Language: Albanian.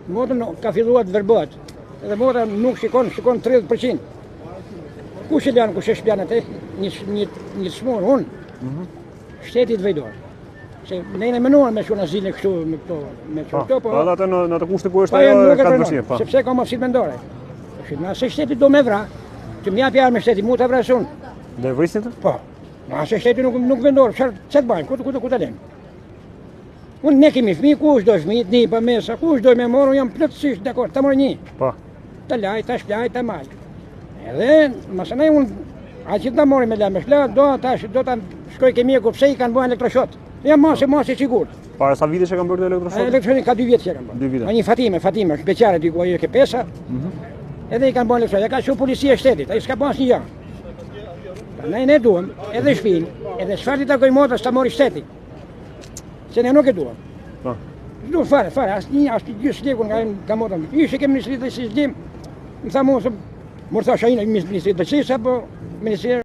Motën ka filluar të verbohet. Edhe mota nuk shikon 30%. Kush e lan, kush e shpjan atë? Një smur, unë. Shteti të vejdor. Se ne ne menuar me shuna zile kështu me këto, po. Atë në atë kushte ku është ajo ka të vështirë, po. Sepse ka mos mendore. Nëse shteti do me vra, që më jap jarë me shteti, mu ta vrasun. Do e vrisin të? Po. Nëse shteti nuk vendor, çfarë të bëjmë? Ku ta lëmë? Unë ne kemi fëmijë, kush do fëmijë, një pa mesa, kush do me morë, jam plotësisht dakord, ta morë një. Po. Ta laj, ta shplaj, ta mal. Edhe, masënej unë, a që ta mori me la me shpla, do ta shkoj ke mjeku, pse i kanë bërë elektroshot. Jam mos e sigurt. Para sa vite që kanë bërë elektroshot? Elektroshot ka 2 vjet që kanë bërë. 2 vite. Një Fatime, shpeqare diku ajo ke pesa. Edhe i kanë bërë elektroshot, ja ka shumë policia e shtetit, ai s'ka bërë asnjë gjë. Prandaj ne duam edhe shtëpinë, edhe çfarë i takoj motës ta mori shteti. Se ne nuk e duam. Po. Nuk fare, asnjë gjë s'legun nga motën. Ishte ke ministri të sistem, më tha mos, më thash ai në ministri të çesha, po ministri